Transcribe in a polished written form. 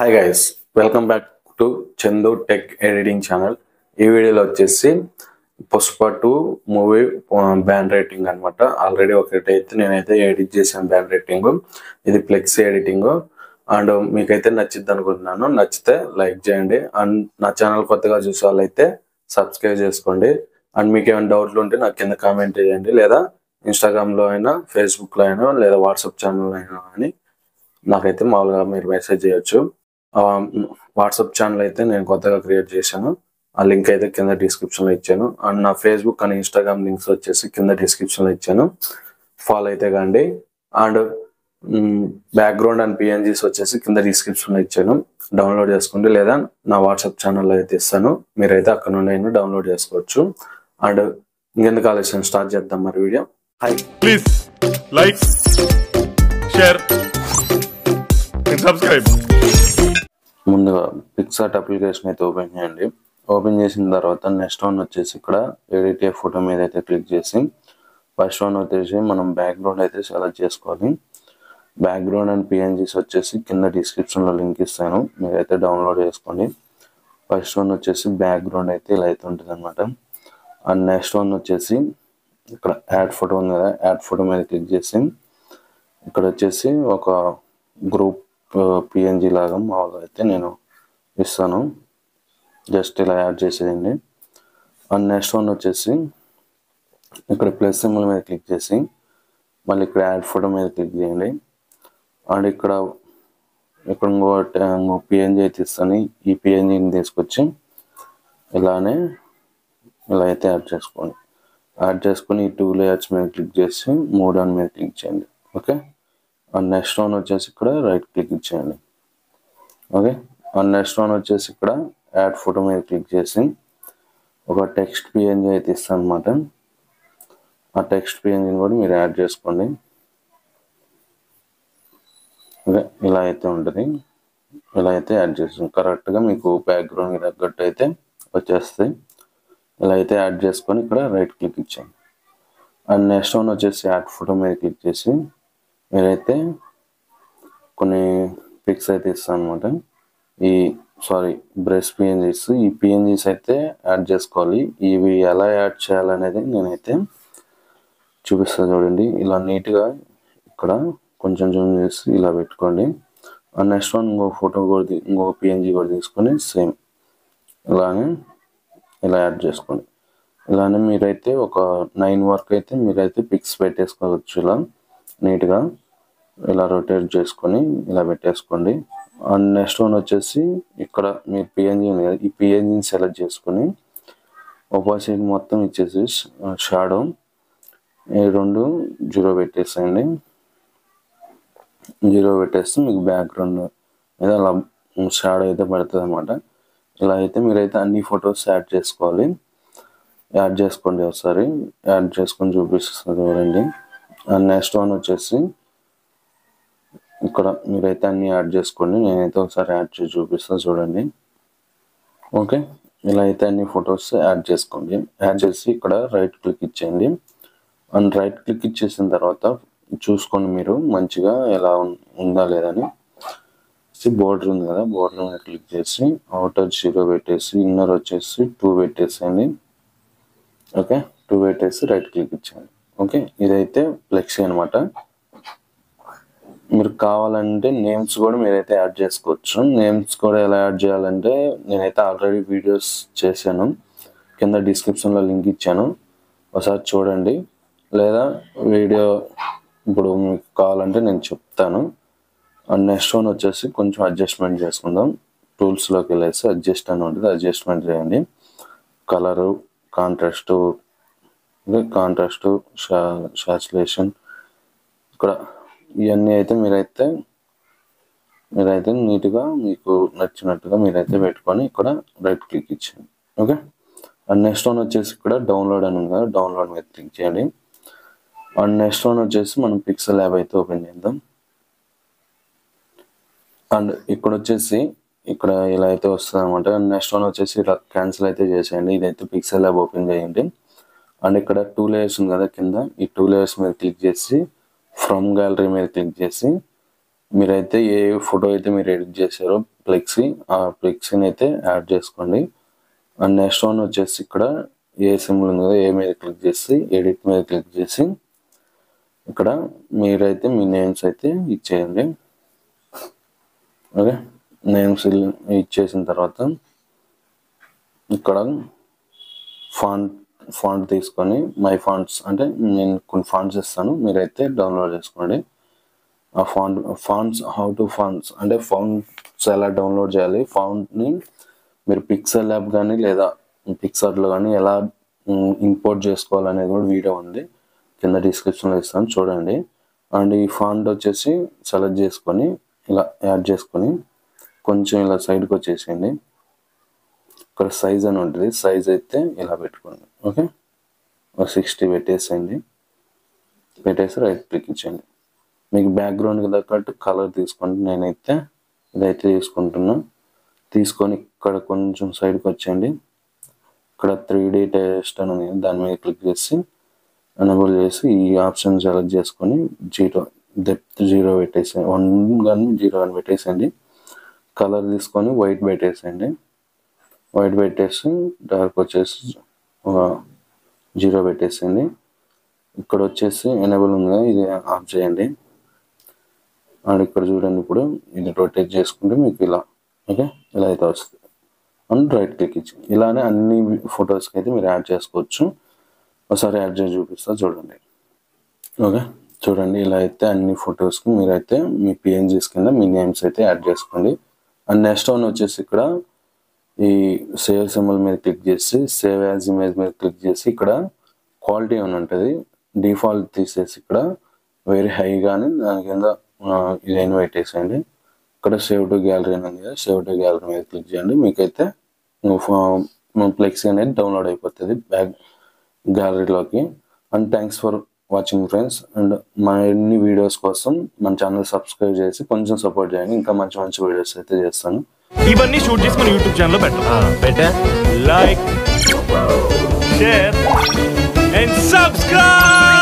Hi guys, welcome back to Chandu tech editing channel. ఈ వీడియోలో వచ్చేసి పుష్ప 2 మూవీ బ్యాన్ రేటింగ్ అనమాట. ఆల్రెడీ ఒకటైతే నేనైతే ఎడిట్ చేశాను బ్యాన్ రేటింగ్. ఇది ఫ్లెక్సీ ఎడిటింగ్ అండ్ మీకైతే నచ్చిద్ది అనుకుంటున్నాను. నచ్చితే లైక్ చేయండి అండ్ నా ఛానల్ కొత్తగా చూసే వాళ్ళైతే సబ్స్క్రైబ్ చేసుకోండి. అండ్ మీకు ఏమైనా డౌట్లు ఉంటే నాకు కింద కామెంట్ చేయండి, లేదా ఇన్స్టాగ్రామ్లో అయినా, ఫేస్బుక్లో అయినా, లేదా వాట్సాప్ ఛానల్లో అయినా అని నాకైతే మామూలుగా మీరు మెసేజ్ చేయొచ్చు. వాట్సాప్ ఛానల్ అయితే నేను కొత్తగా క్రియేట్ చేశాను. ఆ లింక్ అయితే కింద డిస్క్రిప్షన్లో ఇచ్చాను. అండ్ నా ఫేస్బుక్ అండ్ ఇన్స్టాగ్రామ్ లింక్స్ వచ్చేసి కింద డిస్క్రిప్షన్లో ఇచ్చాను. ఫాలో అయితే కండి. అండ్ బ్యాక్గ్రౌండ్ అండ్ పిఎన్జీస్ వచ్చేసి కింద డిస్క్రిప్షన్లో ఇచ్చాను. డౌన్లోడ్ చేసుకోండి, లేదా నా వాట్సాప్ ఛానల్లో అయితే ఇస్తాను. మీరైతే అక్కడ నుండి అయినా డౌన్లోడ్ చేసుకోవచ్చు. అండ్ ఇంకెందుకు ఆలస్యం, స్టార్ట్ చేద్దాం మరి video. Hi, please like, share and subscribe. ముందుగా పిక్సార్ట్ అప్లికేషన్ అయితే ఓపెన్ చేయండి. ఓపెన్ చేసిన తర్వాత నెక్స్ట్ వన్ వచ్చేసి ఇక్కడ ఎడిట్ ఏ ఫోటో మీద అయితే క్లిక్ చేసి ఫస్ట్ వన్ వచ్చేసి మనం బ్యాక్గ్రౌండ్ అయితే సెలెక్ట్ చేసుకోవాలి. బ్యాక్గ్రౌండ్ అండ్ పిఎన్జీస్ వచ్చేసి కింద డిస్క్రిప్షన్లో లింక్ ఇస్తాను, మీరైతే డౌన్లోడ్ చేసుకోండి. ఫస్ట్ వన్ వచ్చేసి బ్యాక్గ్రౌండ్ అయితే ఇలా అయితే ఉంటుంది అనమాట. అండ్ నెక్స్ట్ వన్ వచ్చేసి ఇక్కడ యాడ్ ఫోటో ఉంది కదా, యాడ్ ఫోటో మీద క్లిక్ చేసి ఇక్కడ వచ్చేసి ఒక గ్రూప్ పిఎన్జీ లాగా మామూలుగా అయితే నేను ఇస్తాను. జస్ట్ ఇలా యాడ్ చేసేయండి. అండ్ నెక్స్ట్ వన్ వచ్చేసి ఇక్కడ ప్లస్ సింబల్ మీద క్లిక్ చేసి మళ్ళీ ఇక్కడ యాడ్ ఫోటో మీద క్లిక్ చేయండి. అండ్ ఇక్కడ ఇంకో పిఎన్జీ అయితే ఇస్తాను. ఈ పిఎన్జీని తీసుకొచ్చి ఇలా అయితే యాడ్ చేసుకోండి. యాడ్ చేసుకొని ఈ 2 లేయర్స్ మీద క్లిక్ చేసి మూవ్ డౌన్ మీద క్లిక్ చేయండి. ఓకే. అండ్ నెక్స్ట్ వన్ వచ్చేసి ఇక్కడ రైట్ క్లిక్ ఇచ్చేయండి. ఓకే. అండ్ నెక్స్ట్ వన్ వచ్చేసి ఇక్కడ యాడ్ ఫోటో మీద క్లిక్ చేసి ఒక టెక్స్ట్ పిఎన్జీ అయితే ఇస్తాను అనమాట. ఆ టెక్స్ట్ పిఎన్జీని కూడా మీరు యాడ్ చేసుకోండి. ఓకే, ఇలా అయితే ఉంటుంది. ఇలా అయితే యాడ్ చేస్తాం. కరెక్ట్గా మీకు బ్యాక్గ్రౌండ్కి తగ్గట్టు అయితే వచ్చేస్తుంది. ఇలా అయితే యాడ్ చేసుకొని ఇక్కడ రైట్ క్లిక్ ఇచ్చాను. అండ్ నెక్స్ట్ వన్ వచ్చేసి యాడ్ ఫోటో మీద క్లిక్ చేసి మీరైతే కొన్ని పిక్స్ అయితే ఇస్తాను అనమాట. బ్రష్ పిఎన్జీస్, ఈ పిఎన్జీస్ అయితే యాడ్ చేసుకోవాలి. ఇవి ఎలా యాడ్ చేయాలనేది నేనైతే చూపిస్తాను చూడండి. ఇలా నీట్గా ఇక్కడ కొంచెం జూమ్ చేసి ఇలా పెట్టుకోండి. అండ్ నెక్స్ట్ వన్ ఇంకొక పిఎన్జీ కూడా తీసుకొని సేమ్ ఇలా యాడ్ చేసుకోండి. ఇలానే మీరైతే ఒక 9 వరకు అయితే మీరైతే పిక్స్ పెట్టేసుకోవచ్చు. ఇలా నీట్గా ఇలా రొటేట్ చేసుకొని ఇలా పెట్టేసుకోండి. అండ్ నెక్స్ట్ వన్ వచ్చేసి ఇక్కడ మీరు ఈ పిఎన్జీని సెలెక్ట్ చేసుకొని ఒపాసిటీ మొత్తం ఇచ్చేసి షాడో ఈ 2 0 పెట్టేసేయండి. 0 పెట్టేస్తే మీకు బ్యాక్గ్రౌండ్ మీద అలా షాడో అయితే పడుతుంది అనమాట. ఇలా అయితే మీరైతే అన్ని ఫొటోస్ యాడ్ చేసుకోవాలి. యాడ్ చేసుకోండి, ఒకసారి యాడ్ చేసుకొని చూపిస్తుంది చూడండి. అండ్ నెక్స్ట్ వన్ వచ్చేసి ఇక్కడ మీరైతే అన్ని యాడ్ చేసుకోండి. నేనైతే ఒకసారి యాడ్ చేసి చూపిస్తాను చూడండి. ఓకే, ఇలా అయితే అన్ని ఫొటోస్ యాడ్ చేసుకోండి. యాడ్ చేసి ఇక్కడ రైట్ క్లిక్ ఇచ్చేయండి. అండ్ రైట్ క్లిక్ ఇచ్చేసిన తర్వాత చూసుకోండి మీరు మంచిగా ఎలా ఉందా లేదని. బోర్డర్ ఉంది కదా, బోర్డర్ మీద క్లిక్ చేసి అవుటర్ 0 పెట్టేసి ఇన్నర్ వచ్చేసి 2 పెట్టేసేయండి. ఓకే, 2 పెట్టేసి రైట్ క్లిక్ ఇచ్చేయండి. ఓకే, ఇదైతే ఫ్లెక్సీ అనమాట. మీరు కావాలంటే నేమ్స్ కూడా మీరైతే యాడ్ చేసుకోవచ్చు. నేమ్స్ కూడా ఎలా యాడ్ చేయాలంటే నేనైతే ఆల్రెడీ వీడియోస్ చేశాను, కింద డిస్క్రిప్షన్లో లింక్ ఇచ్చాను, ఒకసారి చూడండి. లేదా వీడియో ఇప్పుడు మీకు కావాలంటే నేను చెప్తాను. అండ్ నెక్స్ట్ వన్ వచ్చేసి కొంచెం అడ్జస్ట్మెంట్ చేసుకుందాం. టూల్స్లోకి వెళ్ళేసి అడ్జస్ట్ అని ఉంటుంది, అడ్జస్ట్మెంట్ చేయండి. కలరు, కాంట్రాస్ట్, సాచురేషన్, ఇక్కడ ఇవన్నీ అయితే మీరైతే నీట్గా మీకు నచ్చినట్టుగా మీరైతే పెట్టుకొని ఇక్కడ రైట్ క్లిక్ ఇచ్చేయండి. ఓకే. అండ్ నెక్స్ట్ వన్ వచ్చేసి ఇక్కడ డౌన్లోడ్ అని ఉంది కదా, డౌన్లోడ్ మీద క్లిక్ చేయండి. అండ్ నెక్స్ట్ వన్ వచ్చేసి మనం పిక్సెల్ యాప్ అయితే ఓపెన్ చేద్దాం. అండ్ ఇక్కడ వచ్చేసి ఇక్కడ ఇలా అయితే వస్తుంది అనమాట. అండ్ నెక్స్ట్ వన్ వచ్చేసి ఇలా క్యాన్సిల్ అయితే చేసేయండి. ఇదైతే పిక్సెల్ యాప్ ఓపెన్ చేయండి. అండ్ ఇక్కడ 2 లేయర్స్ ఉంది కదా కింద, ఈ 2 లేయర్స్ మీద క్లిక్ చేసి ఫ్రమ్ గ్యాలరీ మీద క్లిక్ చేసి మీరైతే ఏ ఫోటో అయితే మీరు ఎడిట్ చేశారో ఫ్లెక్సీ, ఆ ఫ్లెక్సీని అయితే యాడ్ చేసుకోండి. అండ్ నెక్స్ట్ వన్ వచ్చేసి ఇక్కడ ఏ సింబల్ ఉంది కదా, ఏ మీద క్లిక్ చేసి ఎడిట్ మీద క్లిక్ చేసి ఇక్కడ మీరైతే మీ నేమ్స్ అయితే ఇచ్చేయండి. ఓకే, నేమ్స్ ఇచ్చేసిన తర్వాత ఇక్కడ ఫాంట్ తీసుకొని మై ఫాంట్స్ అంటే నేను కొన్ని ఫాంట్స్ ఇస్తాను, మీరైతే డౌన్లోడ్ చేసుకోండి. ఆ ఫాంట్స్ హౌ టు ఫాంట్స్ అంటే ఫాంట్స్ ఎలా డౌన్లోడ్ చేయాలి, ఫాంట్ని మీరు పిక్సెల్ యాప్ కానీ లేదా పిక్సార్ట్లో కానీ ఎలా ఇంపోర్ట్ చేసుకోవాలనేది కూడా వీడియో ఉంది, కింద డిస్క్రిప్షన్లో ఇస్తాను చూడండి. అండ్ ఈ ఫాంట్ వచ్చేసి సెలెక్ట్ చేసుకొని ఇలా యాడ్ చేసుకొని కొంచెం ఇలా సైడ్కి వచ్చేసేయండి. ఇక్కడ సైజ్ అని ఉంటుంది, సైజ్ అయితే ఇలా పెట్టుకోండి. ఓకే, 60 పెట్టేసేయండి. పెట్టేసి రైట్ క్లిక్ ఇచ్చేయండి. మీకు బ్యాక్గ్రౌండ్కి తగ్గట్టు కలర్ తీసుకోండి. నేనైతే ఇదైతే తీసుకుంటున్నా. తీసుకొని ఇక్కడ కొంచెం సైడ్కి వచ్చేయండి. ఇక్కడ 3D టెస్ట్ అని ఉంది, దాని మీద క్లిక్ చేసి ఎనేబుల్ చేసి ఈ ఆప్షన్ సెలెక్ట్ చేసుకొని డెప్త్ 0 పెట్టేసేయండి. 1 కానీ 0 అని పెట్టేసేయండి. కలర్ తీసుకొని వైట్ పెట్టేసేయండి. వైట్ పెట్టేసి డార్క్ వచ్చేసి 0 పెట్టేసేయండి. ఇక్కడ వచ్చేసి ఎనేబుల్ ఉంది కదా, ఇది ఆఫ్ చేయండి. అండ్ ఇక్కడ చూడండి, ఇప్పుడు ఇది రొటేట్ చేసుకుంటే మీకు ఇలా ఓకే ఇలా అయితే వస్తుంది. అండ్ రైట్ క్లిక్ ఇచ్చి ఇలానే అన్ని ఫొటోస్కి అయితే మీరు యాడ్ చేసుకోవచ్చు. ఒకసారి యాడ్ చేసి చూపిస్తా చూడండి. ఓకే, చూడండి ఇలా అయితే అన్ని ఫొటోస్కి మీరైతే మీ పిఎన్జీస్ కింద మీ నేమ్స్ అయితే యాడ్ చేసుకోండి. అండ్ నెక్స్ట్ వన్ వచ్చేసి ఇక్కడ ఈ సేవ్ సింబల్ మీద క్లిక్ చేసి సేవ్ యాజ్ ఇమేజ్ మీద క్లిక్ చేసి ఇక్కడ క్వాలిటీ అని ఉంటుంది, డిఫాల్ట్ తీసేసి ఇక్కడ వెరీ హై కానీ దాని కింద ఇది ఇన్వైట్ చేసేయండి. ఇక్కడ సేవ్ టు గ్యాలరీ అని ఉంది కదా, సేవ్ టు గ్యాలరీ మీద క్లిక్ చేయండి. మీకైతే ఫ్లెక్సీ అనేది డౌన్లోడ్ అయిపోతుంది బ్యాక్ గ్యాలరీలోకి. And thanks for watching friends. And మరిన్ని వీడియోస్ కోసం మన ఛానల్ సబ్స్క్రైబ్ చేసి కొంచెం సపోర్ట్ చేయండి. ఇంకా మంచి మంచి వీడియోస్ అయితే చేస్తాను. ఇవన్నీ షూట్ చేసి మన యూట్యూబ్ ఛానల్లో పెట్టా. Like, share and subscribe.